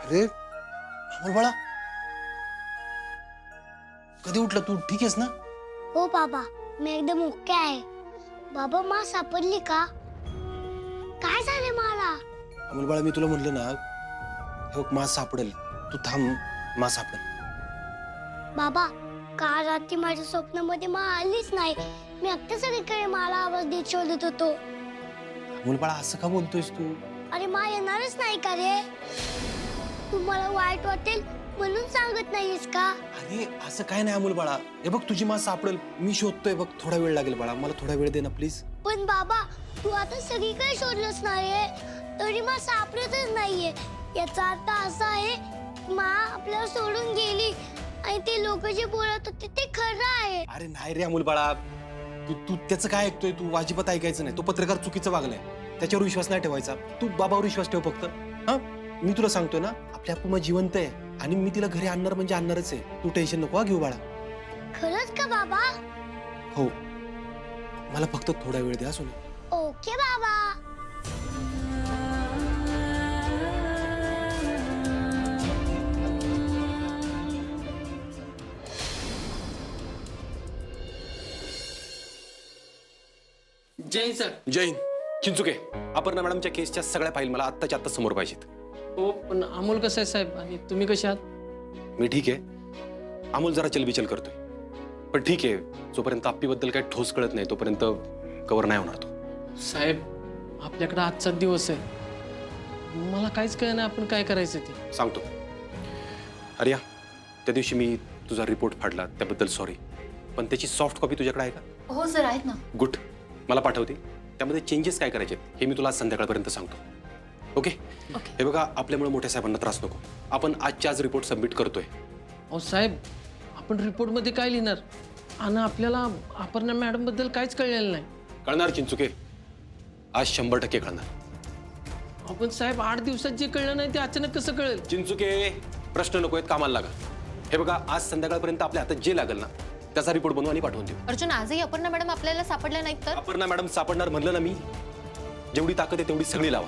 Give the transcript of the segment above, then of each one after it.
अरे अमोल बाळा, कधी उठला तू? ठीक आहेस ना? हो बाबा, मी एकदम ओके आहे. बाबा मा सापडली का? काय झाले मला? अमोल बाळा, मी तुला म्हणलं ना, हे बघ मास सापडेल. तू थांब, मास सापडेल. बाबा, काल रात्री माझ्या स्वप्नामध्ये मा आलीच नाही. मी अख्ख्या सगळीकडे मला आवाज देत शोधत होतो. अमोल बाळा, असं का बोलतोयस तू? अरे मा येणारच नाही का रे? तुम्हाला वाईट वाटेल म्हणून सांगत नाहीस का? अरे असं काय नाही अमोल बाळा. हे बघ तुझी मास सापडेल. मी शोधतोय बघ. थोडा वेळ लागेल बाळा. मला थोडा वेळ दे ना प्लीज. पण बाबा, तू आता सगळीकडे शोधलंच नाहीये, तरी मा सापडतच नाहीये. याचा अर्थ असा आहे मा आपल्याला सोडून गेली आणि ते लोक जे बोलत होते ते खरं आहे. अरे नाही रे अमोल बाळा, तू तू त्याचं काय ऐकतोय? तू अजिबात ऐकायचं नाही. तो पत्रकार चुकीचं वागलाय. त्याच्यावर विश्वास नाही ठेवायचा. तू बाबावर विश्वास ठेव फक्त. हा, मी तुला सांगतोय ना, आपली अप्पू जिवंत आहे आणि मी तिला घरी आणणार म्हणजे आणणारच आहे. तू टेन्शन नको घेऊ बाळा. खरंच का बाबा? हो, मला फक्त थोडा वेळ द्या सोनी. ओके बाबा. जय सर. जय हिंद. चिंचुके, अपर्णा मॅडमच्या केसच्या सगळ्या फाईल मला आत्ताच्या आत्ता समोर पाहिजेत. हो, पण अमोल कसा आहे साहेब? आणि तुम्ही कसे आहात? मी ठीक आहे. अमोल जरा चलबिचल करतोय, पण ठीक आहे. जोपर्यंत आप्पीबद्दल काही ठोस कळत नाही तोपर्यंत कव्हर नाही होणार तो. साहेब, आपल्याकडे आजचा दिवस आहे. मला काहीच कळलं नाही आपण काय करायचं ते. सांगतो. अरिया, त्या दिवशी मी तुझा रिपोर्ट फाडला त्याबद्दल सॉरी, पण त्याची सॉफ्ट कॉपी तुझ्याकडे आहे का? हो सर, आहेत ना. गुड. मला पाठवते. त्यामध्ये चेंजेस काय करायचे हे मी तुला आज संध्याकाळपर्यंत सांगतो. ओके? हे बघा, आपल्यामुळे मोठ्या साहेबांना त्रास नको. आपण आजच्या आज रिपोर्ट सबमिट करतोय. अहो साहेब, आपण रिपोर्टमध्ये काय लिहिणार? आणि आपल्याला अपर्णा मॅडम बद्दल काहीच कळलेलं नाही. कळणार चिंचुके, आज 100% कळणार. आपण साहेब 8 दिवसात जे कळलं नाही ते अचानक कसं कळेल? चिंचुके, प्रश्न नको आहेत, कामाला लागा. हे बघा, आज संध्याकाळपर्यंत आपल्या हातात जे लागेल ना त्याचा रिपोर्ट बनवू आणि पाठवून देऊ. अर्जुन, आजही अपर्णा मॅडम आपल्याला सापडल्या नाहीत तर? अपर्णा मॅडम सापडणार म्हणलं ना मी. जेवढी ताकद आहे तेवढी सगळी लावा.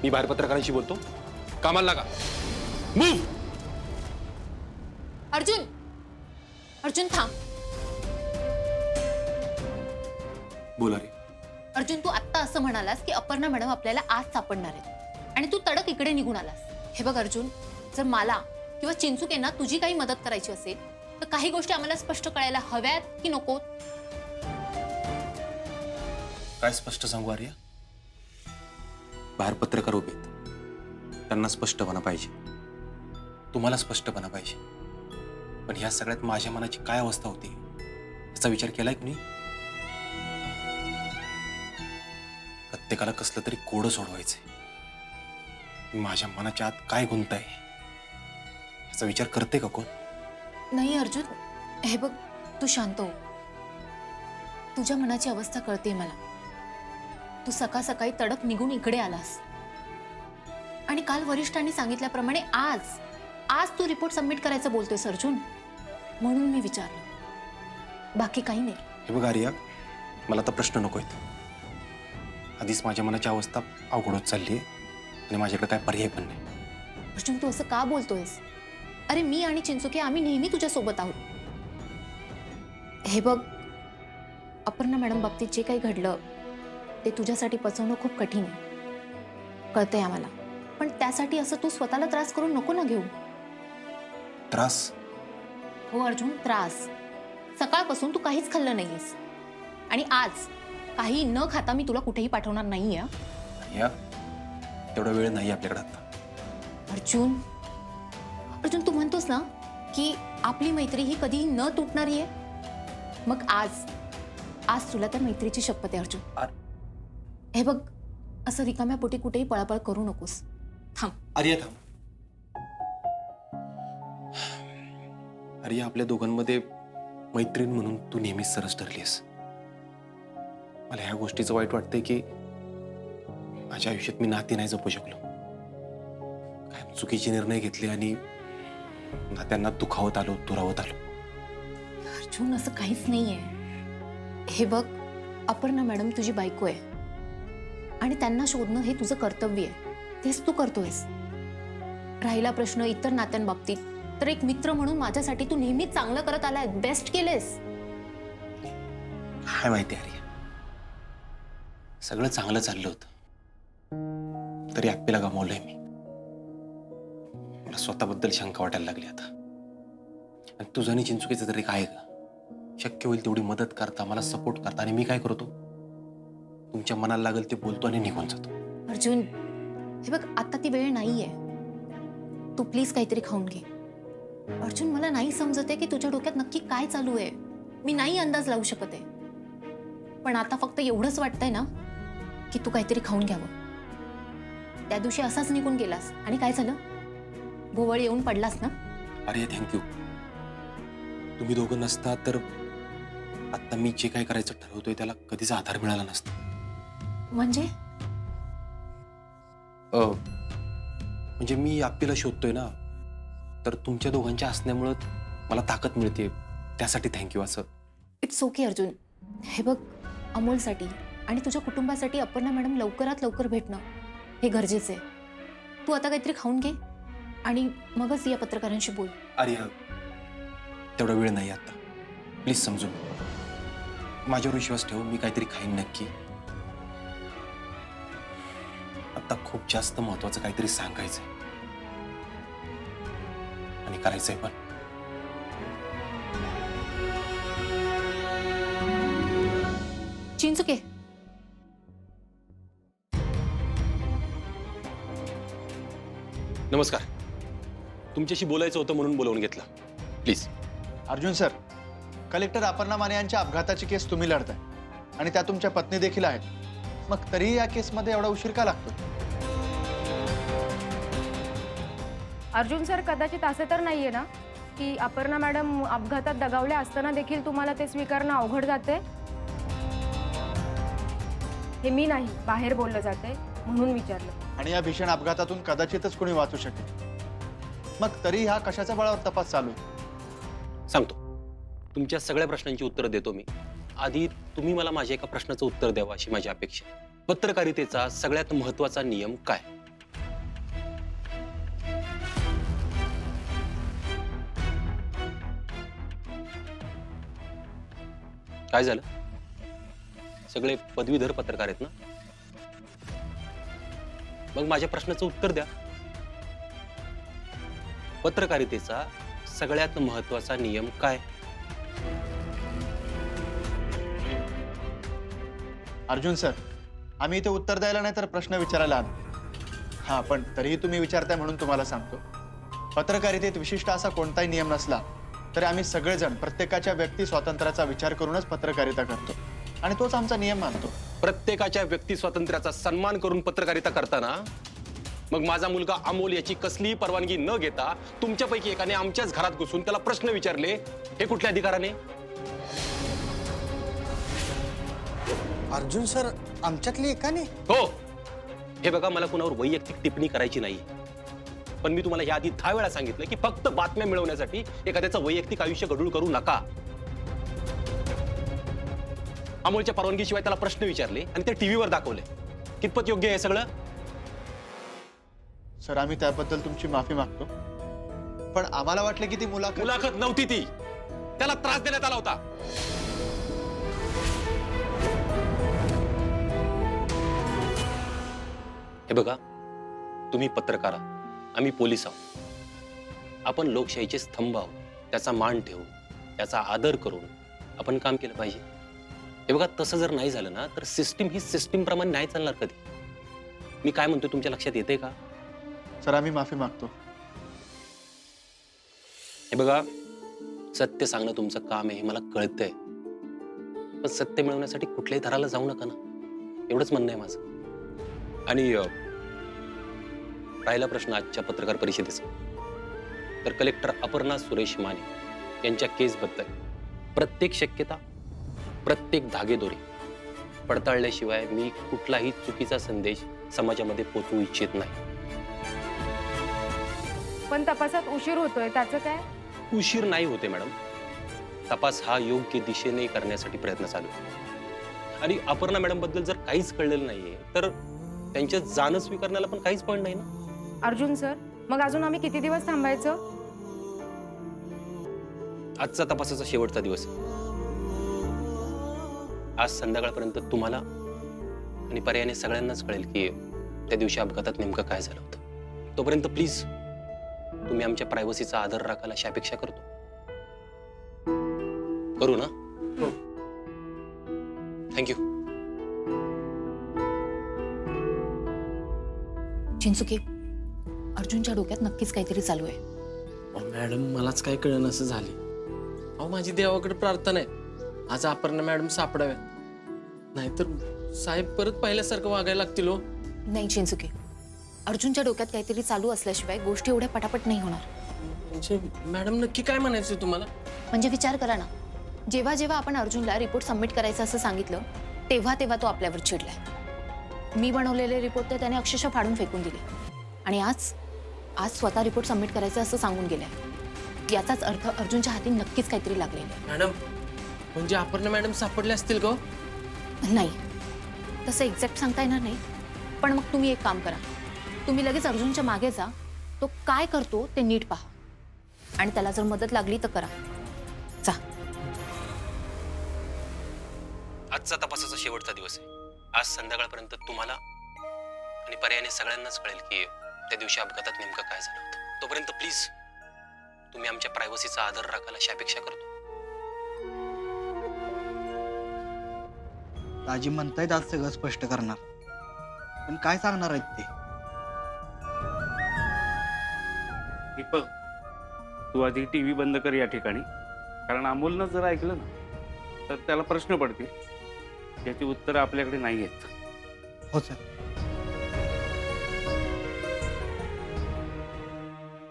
मी बाहेर पत्रकारांशी बोलतो. कामाला लागा. मूव्ह. अर्जुन, अर्जुन थांब. बोला रे. अर्जुन, तू आत्ता असं म्हणालास की अपर्णा मॅडम आपल्याला आज सापडणार आहेत आणि तू तडक इकडे निघून आलास. हे बघ अर्जुन, जर मला किंवा चिंचुकेंना तुझी काही मदत करायची असेल तर काही गोष्टी आम्हाला स्पष्ट कळायला हव्यात की नको? काय स्पष्ट सांगू आर्या? बाहेर पत्रकार उभे आहेत. त्यांना स्पष्टपणा पाहिजे. तुम्हाला स्पष्टपणा पाहिजे. पण ह्या सगळ्यात माझ्या मनाची काय अवस्था होती याचा विचार केलाय कुणी? प्रत्येकाला कसलं तरी कोडं सोडवायचंय. माझ्या मनाच्या आत काय गुंत आहे याचा विचार करते का कोण? नाही अर्जुन, हे बघ, तू शांत हो. तुझ्या मनाची अवस्था कळते मला. तू सकाळ सकाळी तडक निघून इकडे आलास आणि काल वरिष्ठांनी सांगितल्याप्रमाणे आज तू रिपोर्ट सबमिट करायचं बोलतोयस अर्जुन, म्हणून मी विचारलं, बाकी काही नाही. हे बघ आर्या, मला आता प्रश्न नको आहेत. आधीच माझ्या मनाची अवस्था अवघड होत चालली आहे आणि माझ्याकडे काय पर्याय पण नाही. अर्जुन, तू असं का बोलतोयस? अरे मी आणि चिंचुके आम्ही नेहमी तुझ्या सोबत आहोत. हे बघ, अपर्णा मॅडम बाबतीत जे काही घडलं ते तुझ्यासाठी पचवणं खूप कठीण आहे, कळतंय आम्हाला. पण त्यासाठी असं तू स्वतःला त्रास करून नको ना घेऊ. त्रास? हो अर्जुन, त्रास. सकाळपासून तू काहीच खाल्लं नाहीयेस आणि आज काही न खाता मी तुला कुठेही पाठवणार नाहीये. या तेवढा वेळ नाही आपल्याकडे आता. अर्जुन, अर्जुन, तू म्हणतोस ना की आपली मैत्री ही कधी न तुटणारी आहे? मग आज तुला त्या मैत्रीची शपथ आहे अर्जुन. हे बघ, असं रिकाम्या पोटी कुठेही पळापळ करू नकोस. थांब. आर्या थांब. आर्या, आपल्या दोघांमध्ये मैत्रीण म्हणून तू नेहमीच सरस ठरलीस. मला ह्या गोष्टीचं वाईट वाटतंय की माझ्या आयुष्यात मी नाती नाही जपू शकलो. काय चुकीचे निर्णय घेतले आणि नात्यांना दुखावत आलो, दुरावत आलो. अर्जुन, असं काहीच नाहीये. हे बघ, अपर्णा मॅडम तुझी बायको आहे आणि त्यांना शोधणं हे तुझं कर्तव्य आहे. तेच तू करतोयस. राहिला प्रश्न इतर नात्यांबाबतीत, तर एक मित्र म्हणून माझ्यासाठी तू नेहमीच चांगलं करत आलाय, बेस्ट केलेस. काय माहिती आर्या, सगळं चांगलं चाललं होतं तरी आप्पीला गमावलंय मी. मला स्वतःबद्दल शंका वाटायला लागली आता. आणि तुझं आणि चिंचुकीचं तरी काय ग? शक्य होईल तेवढी मदत करता, मला सपोर्ट करता, आणि मी काय करतो? तुमच्या मनाला लागेल ते बोलतो आणि निघून जातो. अर्जुन, हे बघ, आता ती वेळ नाहीये. तू प्लीज काहीतरी खाऊन घे. अर्जुन, मला नाही समजत आहे की तुझ्या डोक्यात नक्की काय चालू आहे. मी नाही अंदाज लावू शकत आहे, पण आता फक्त एवढंच वाटतंय ना की तू काहीतरी खाऊन घ्यावं. त्या दिवशी असाच निघून गेलास आणि काय झालं? भोवळ येऊन पडलास ना. अरे थँक्यू. तुम्ही दोघं नसता तर आता मी जे काय करायचं ठरवतोय त्याला कधीच आधार मिळाला नसता. म्हणजे म्हणजे मी आप्पीला शोधतोय ना, तर तुमच्या दोघांच्या असण्यामुळं मला ताकद मिळते, त्यासाठी थँक्यू. असं इट्स ओके अर्जुन. हे बघ, अमोलसाठी आणि तुझ्या कुटुंबासाठी अपर्णा मॅडम लवकरात लवकर भेटणं हे गरजेचं आहे. तू आता काहीतरी खाऊन घे आणि मगच या पत्रकारांशी बोल. अरे तेवढा वेळ नाही आता, प्लीज समजून. माझ्यावर विश्वास ठेव, मी काहीतरी खाईन नक्की. आता खूप जास्त महत्वाचं काहीतरी सांगायचंय आणि करायचंय पण. चिंचुके, नमस्कार. तुमच्याशी बोलायचं होतं म्हणून बोलवून घेतलं. Please. Arjun sir, collector Aparna Mane यांच्या अपघाताची केस तुम्ही लढताय आणि त्या तुमच्या पत्नी देखील आहेत. मग तरीही या केसमध्ये एवढा उशीर का लागतो? अर्जुन सर, कदाचित असे तर नाहीये ना की अपर्णा मॅडम अपघातात दगावल्या असताना देखील तुम्हाला ते स्वीकारणं अवघड जाते? हे मी नाही, बाहेर बोललं जाते म्हणून विचारलं. आणि या भीषण अपघातातून कदाचितच कोणी वाचू शकेल. मग तरी हा कशाच्या बळावर तपास चालू आहे? सांगतो. तुमच्या सगळ्या प्रश्नांची उत्तरं देतो मी. आधी तुम्ही मला माझ्या एका प्रश्नाचं उत्तर द्यावं अशी माझी अपेक्षा. पत्रकारितेचा सगळ्यात महत्त्वाचा नियम काय? काय झालं? सगळे पदवीधर पत्रकार आहेत ना? मग माझ्या प्रश्नाचं उत्तर द्या. पत्रकारितेचा सगळ्यात महत्त्वाचा नियम काय? अर्जुन सर, आम्ही इथे उत्तर द्यायला नाही तर प्रश्न विचारायला आलो. हा, पण तरीही तुम्ही विचारताय म्हणून तुम्हाला सांगतो. पत्रकारितेत विशिष्ट असा कोणताही नियम नसला तरी आम्ही सगळेजण प्रत्येकाच्या व्यक्ती स्वातंत्र्याचा विचार करूनच पत्रकारिता करतो आणि तोच आमचा नियम मानतो. प्रत्येकाच्या व्यक्ती स्वातंत्र्याचा सन्मान करून पत्रकारिता करताना मग माझा मुलगा अमोल याची कसलीही परवानगी न घेता तुमच्यापैकी एकाने आमच्याच घरात घुसून त्याला प्रश्न विचारले, हे कुठल्या अधिकाराने? अर्जुन सर, आमच्यातली एकाने? हो. हे बघा, मला कुणावर वैयक्तिक टिप्पणी करायची नाही, पण मी तुम्हाला याआधी 10 वेळा सांगितलं की फक्त बातम्या मिळवण्यासाठी एखाद्याचं वैयक्तिक आयुष्य गढूळ करू नका. अमोलच्या परवानगीशिवाय त्याला प्रश्न विचारले आणि ते टीव्हीवर दाखवले. कितपत योग्य आहे सगळं? सर, आम्ही त्याबद्दल तुमची माफी मागतो, पण आम्हाला वाटलं की ती मुलाखत नव्हती, ती त्याला त्रास देण्यात आला होता. हे बघा, तुम्ही पत्रकार आहात, आम्ही पोलीस आहोत. आपण लोकशाहीचे स्तंभ आहोत. त्याचा मान ठेवून, त्याचा आदर करून आपण काम केलं पाहिजे. हे बघा, तसं जर नाही झालं ना तर सिस्टीम ही सिस्टीम प्रमाणे नाही चालणार कधी. मी काय म्हणतो तुमच्या लक्षात येते का? सर, आम्ही माफी मागतो. हे बघा, सत्य सांगणं तुमचं काम आहे हे मला कळतंय, पण सत्य मिळवण्यासाठी कुठल्याही थराला जाऊ नका ना, एवढंच म्हणणं आहे माझं. आणि राहिला प्रश्न आजच्या पत्रकार परिषदेचा, तर कलेक्टर अपर्णा सुरेश माने यांच्या केसबद्दल प्रत्येक शक्यता, प्रत्येक धागेदोरे पडताळल्याशिवाय मी कुठलाही चुकीचा संदेश समाजामध्ये पोचवू इच्छित नाही. पण तपासात उशीर होतोय, त्याचं काय? उशीर नाही होते मॅडम. तपास हा योग्य दिशेने करण्यासाठी प्रयत्न चालू आहे. आणि अपर्णा मॅडम बद्दल जर काहीच कळलेलं नाहीये तर त्यांच्या जाणं स्वीकारण्याला पण काहीच पॉईंट नाही ना. अर्जुन सर, मग अजून आम्ही किती दिवस थांबायचं? आजचा तपासाचा शेवटचा दिवस आहे. आज संध्याकाळपर्यंत तुम्हाला आणि पर्यायाने सगळ्यांनाच कळेल की त्या दिवशी अपघातात नेमकं काय झालं होतं. तोपर्यंत प्लीज तुम्ही आमच्या प्रायव्हसीचा आदर राखाल अशी अपेक्षा करतो. करू ना? थँक्यू. चिंचुके, अर्जुनच्या डोक्यात नक्कीच काहीतरी चालू आहे. अहो मॅडम, मलाच काय कळेन असं झाले. अहो माझी देवाकडे प्रार्थना आहे आज अपर्णा मॅडम सापडाव्यात, नाहीतर साहेब परत पाहिल्यासारखं वागायला लागतील. हो नाही चिंचुके, अर्जुनच्या डोक्यात काहीतरी चालू असल्याशिवाय गोष्टी एवढ्या पटापट नाही होणार. म्हणजे मॅडम नक्की काय म्हणायचं तुम्हाला? म्हणजे विचार करा ना, जेव्हा जेव्हा आपण अर्जुनला रिपोर्ट सबमिट करायचं असं सांगितलं तेव्हा तेव्हा तो आपल्यावर चिडलाय. मी बनवलेले रिपोर्ट तर त्याने अक्षरशः फाडून फेकून दिले आणि आज स्वतः रिपोर्ट सबमिट करायचं असं सांगून गेलाय. याचाच अर्थ अर्जुनच्या हाती नक्कीच काहीतरी लागलेलं आहे. मॅडम म्हणजे अपर्णा मॅडम सापडले असतील का? नाही, तसं एक्झॅक्ट सांगता येणार नाही. पण मग तुम्ही एक काम करा, तुम्ही लगेच अर्जुनच्या मागे जा, तो काय करतो ते नीट पहा आणि त्याला जर मदत लागली तर करा. जा. आजचा तपासाचा शेवटचा दिवस आहे. आज संध्याकाळपर्यंत तुम्हाला आणि पर्यायाने सगळ्यांनाच कळेल की त्या दिवशी अपघातात नेमकं काय झालं होतं. तोपर्यंत प्लीज तुम्ही आमच्या प्रायव्हसीचा आदर राखाल अशी अपेक्षा करतो. दाजी म्हणतायत आज सगळं स्पष्ट करणार, पण काय सांगणार आहेत ते? दीपक, तू आधी टीव्ही बंद कर या ठिकाणी, कारण अमोलनं जर ऐकलं ना तर त्याला प्रश्न पडतील ज्याची उत्तरं आपल्याकडे नाही आहेत. हो सर.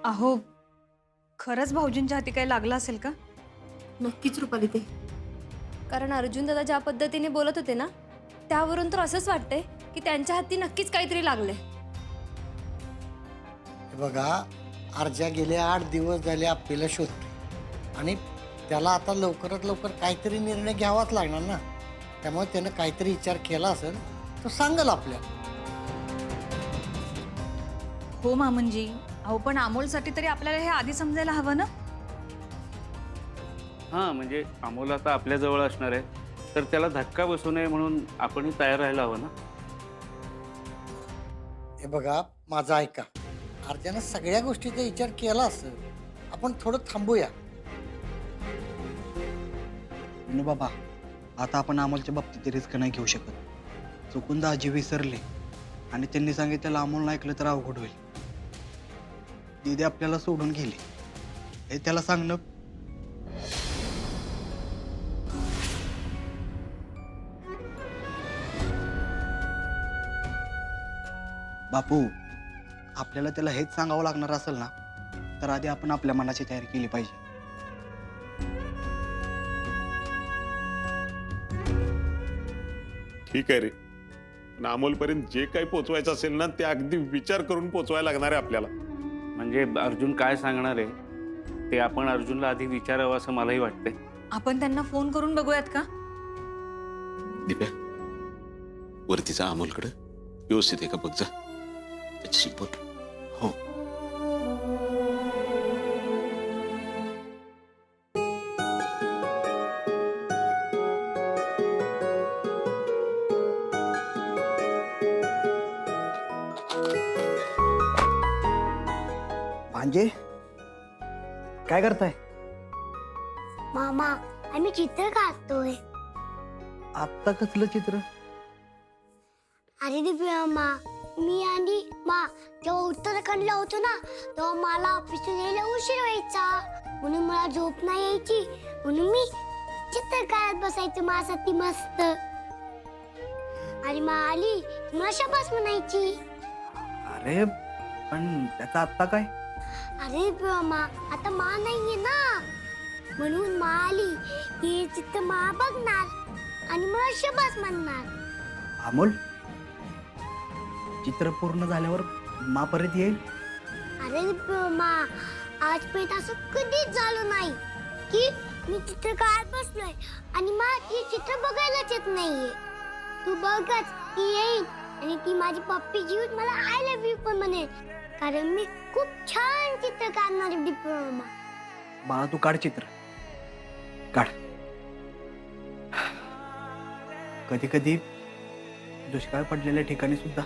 अहो, खरंच भाऊजींच्या हाती काही लागलं असेल का? नक्कीच रुपाली ते, कारण अर्जुन दादा ज्या पद्धतीने बोलत होते ना त्यावरून तर असंच वाटतंय की त्यांच्या हाती नक्कीच काहीतरी लागले. हे बघा, अर्जा गेले 8 दिवस झाले आपल्याला शोधते आणि त्याला आता लवकरात लवकर काहीतरी निर्णय घ्यावाच लागणार ना. त्यामुळे त्यानं काहीतरी विचार केला असेल तो सांगेल आपल्याला. हो मामनजी, अहो पण अमोलसाठी तरी आपल्याला हे आधी समजायला हवं ना. हां, म्हणजे अमोल आता आपल्याजवळ असणार आहे तर त्याला धक्का बसू नये म्हणून आपणही तयार राहायला हवं ना. हे बघा, माझं ऐका, अर्जानं सगळ्या गोष्टीचा विचार केला असेल, आपण थोडं थांबूया. बाबा, आता आपण अमोलच्या बाबतीत रिस्क नाही घेऊ शकत. चुकून दाजी विसरले आणि त्यांनी सांगितलेलं अमोलनं ऐकलं तर अवघड होईल. दीदी आपल्याला सोडून गेली हे त्याला सांगणं. बापू, आपल्याला त्याला हेच सांगावं लागणार असेल ना तर आधी आपण आपल्या मनाची तयारी केली पाहिजे. ठीक आहे रे, पण अमोलपर्यंत जे काही पोचवायचं असेल ना ते अगदी विचार करून पोचवायला लागणार आहे आपल्याला. म्हणजे अर्जुन काय सांगणार आहे ते आपण अर्जुनला आधी विचारावं असं मलाही वाटतंय. आपण त्यांना फोन करून बघूयात का? दिप्या, वरतीचा अमोलकडे व्यवस्थित आहे का बघ जा, त्याच्याशी बोल. हो. भांजे, काय करताय? मामा, आम्ही चित्र काढतोय. आत्ता कसलं चित्र? अरे दिव्या मामा, मी आणि जेव्हा उत्तराखंडला होतो ना तेव्हा मला ऑफिसला यायला उशीर व्हायचा, म्हणून मला झोप नाही यायची, म्हणून मी चित्र काढत बसायचं माझ्यासाठी मस्त. आणि आली मला शाबास म्हणायची. अरे पण त्याचा आत्ता काय? अरे मामा, आता नाहीये ना, म्हणून आली हे चित्र बघणार आणि मला शाबास म्हणणार. अमोल, चित्र पूर्ण झाल्यावर परत येईल. अरे आजपर्यंत असं कधीच झालं नाही की मी चित्र काढत बसलोय आणि मला ती चित्र बघायलाच येत नाहीये. तू बघच ती येईल आणि ती माझी पप्पी जीवन मला आय लव्ह यू पण म्हणेल. कारण मी खूप छान चित्र काढणार आहे दीपे मामा. बाळा तू काढ चित्र काढ. कधी कधी दुष्काळ पडलेल्या ठिकाणी सुद्धा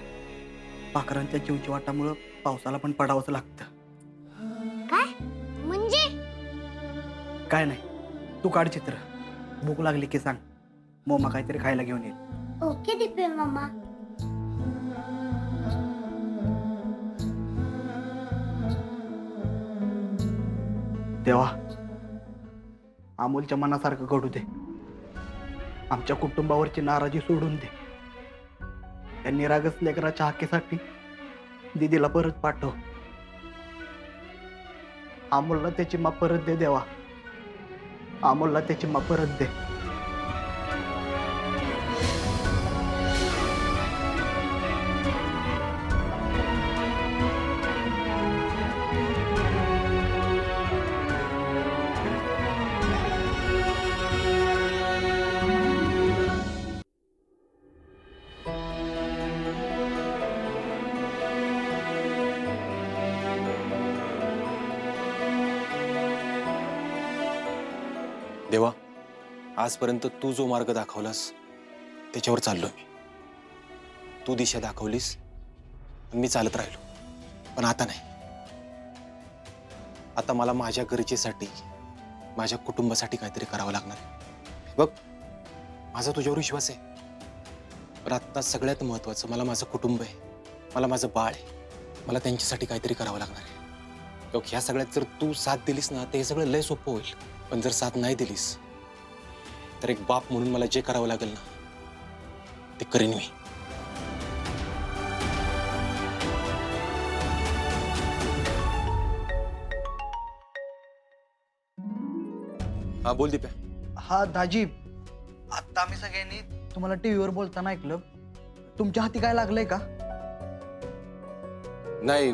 पाखरांच्या चिवचिवाटामुळं पावसाला पण पडावंच लागतं. काय म्हणजे? काय नाही, तू काढ चित्र. भूक लागली की सांग, मोमा काहीतरी खायला घेऊन येईल. ओके दीपे मामा. तेव्हा अमोलच्या मनासारखं घडू दे. आमच्या कुटुंबावरची नाराजी सोडून दे. त्या निरागस लेकराच्या हाकेसाठी दीदीला परत पाठव. अमोलला त्याची माप परत दे देवा. अमोलला त्याची माप परत दे. देवा, आजपर्यंत तू जो मार्ग दाखवलास त्याच्यावर चाललो मी. तू दिशा दाखवलीस मी चालत राहिलो. पण आता नाही. आता मला माझ्या गरजेसाठी, माझ्या कुटुंबासाठी काहीतरी करावं लागणार आहे. बघ, माझा तुझ्यावर विश्वास आहे, पण आता सगळ्यात महत्वाचं मला माझं कुटुंब आहे, मला माझं बाळ आहे. मला त्यांच्यासाठी काहीतरी करावं लागणार आहे. किंवा ह्या सगळ्यात जर तू साथ दिलीस ना तर हे सगळं लय सोपं होईल. पण जर साथ नाही दिलीस तर एक बाप म्हणून मला जे करावं लागेल ना ते करेन मी. हा बोल दीप्या. हा दाजी, आता आम्ही सगळ्यांनी तुम्हाला टीव्हीवर बोलताना ऐकलं. तुमच्या हाती काय लागलंय का? नाही,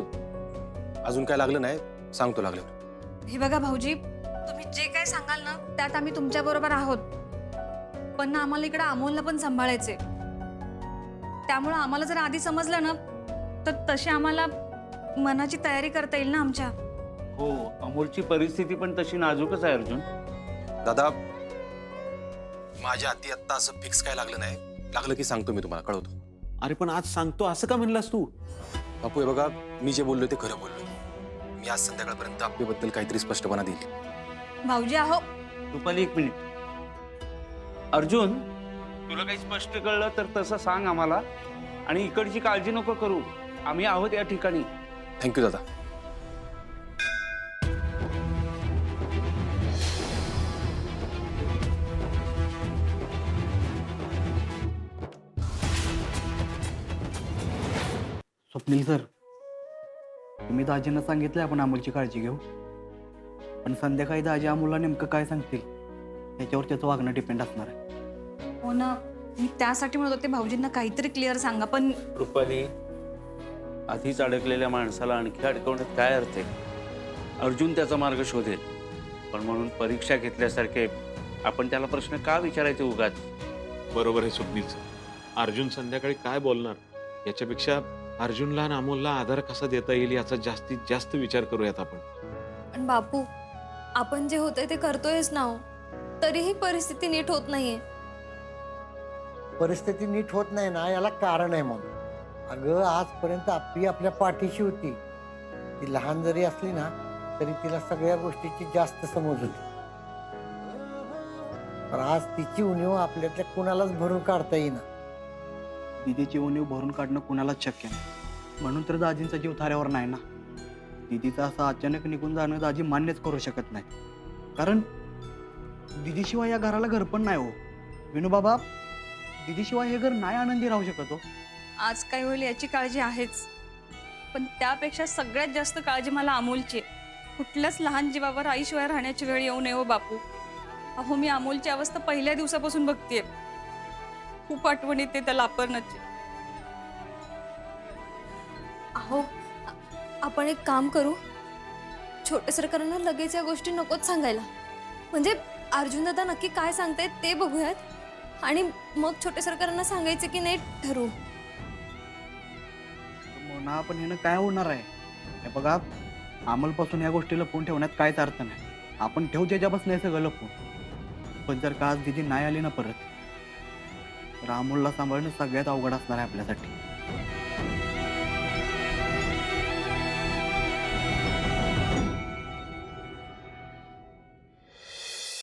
अजून काय लागलं नाही, सांगतो लागल्यावर. हे बघा भाऊजी, तुम्ही जे काय सांगाल ना त्यात आम्ही तुमच्या बरोबर आहोत. पण ना आम्हाला इकडे अमोलला पण सांभाळायचे. त्यामुळे आम्हाला जर आधी समजलं ना तर तशी आम्हाला मनाची तयारी करता येईल ना आमच्या. हो, अमोलची परिस्थिती पण तशी नाजूकच आहे अर्जुन. दादा, माझ्या हाती आत्ता असं फिक्स काय लागलं नाही. लागलं की सांगतो, मी तुम्हाला कळवतो. अरे पण आज सांगतो असं का म्हणलास तू? बापू, हे बघा, मी जे बोललो ते खरं बोललो. मी आज संध्याकाळपर्यंत आपल्याबद्दल काहीतरी स्पष्टपणा देईल. भाऊजी आहो. रुपाली, एक मिनिट. अर्जुन, तुला काही स्पष्ट कळलं तर तसं सांग आम्हाला. आणि इकडची काळजी नको करू, आम्ही आहोत या ठिकाणी. थँक्यू दादा. स्वप्नील सर, तुम्ही दाजींना सांगितलं आपण अमोलची काळजी घेऊ. पण संध्याकाळी दाजी अमोलला नेमकं काय सांगतील याच्यावर त्याचं वागणं डिपेंड असणार आहे. हो ना, मी त्यासाठी म्हणत होते भाऊजींना काहीतरी क्लिअर सांगा. पण रुपाली, आधीच अडकलेल्या माणसाला आणखी अडकवण्यात काय अर्थ आहे? अर्जुन त्याचा मार्ग शोधेल. पण म्हणून परीक्षा घेतल्यासारखे आपण त्याला प्रश्न का विचारायचे उगाच? बरोबर आहे स्वप्नीलचं. अर्जुन संध्याकाळी काय बोलणार याच्यापेक्षा अर्जुनला आणि अमोलला आधार कसा देता येईल याचा जास्तीत जास्त विचार करूयात आपण. पण बापू, आपण जे होतंय ते करतोयच ना हो. तरीही परिस्थिती नीट होत नाहीये. परिस्थिती नीट होत नाही ना, याला कारण आहे. मग अगं, आजपर्यंत आपली आपल्या पाठीशी होती. ती लहान जरी असली ना तरी तिला सगळ्या गोष्टीची जास्त समज होती. पण आज तिची उणीव आपल्यातल्या कुणालाच भरून काढता येईना. दीदीची उणीव भरून काढणं कुणालाच शक्य नाही. म्हणून तर दाजींचा जीव थाऱ्यावर नाही ना. दीदीचं असं अचानक निघून जाणं दाजी मान्यच करू शकत नाही. कारण दीदीशिवाय या घराला घर पण नाही हो. विनोबाबा, दीदीशिवाय हे घर नाही आनंदी राहू शकत हो. आज काय होईल याची काळजी आहेच. पण त्यापेक्षा सगळ्यात जास्त काळजी मला अमोलची आहे. कुठल्याच लहान जीवावर आईशिवाय राहण्याची वेळ येऊ नये हो बापू. अहो, मी अमोलची अवस्था पहिल्या दिवसापासून बघतेय. खूप आठवण येते त्याला अपरणाची. अहो, आपण एक काम करू. छोटे सरकारांना लगेच या गोष्टी नकोच सांगायला. म्हणजे अर्जुन दादा नक्की काय सांगतायत ते बघूयात. आणि मग छोटे सरकारांना सांगायचं की नाही ठरवू. मोना, पण ह्यानं काय होणार आहे? हे बघा, अमलपासून या गोष्टी लपवून ठेवण्यात काहीच अर्थ नाही. आपण ठेवू त्याच्यापासून हे सगळं लपवून. पण जर का आज दिदी नाही आली ना परत, तर अमोलला सांभाळणं सगळ्यात अवघड असणार आहे आपल्यासाठी.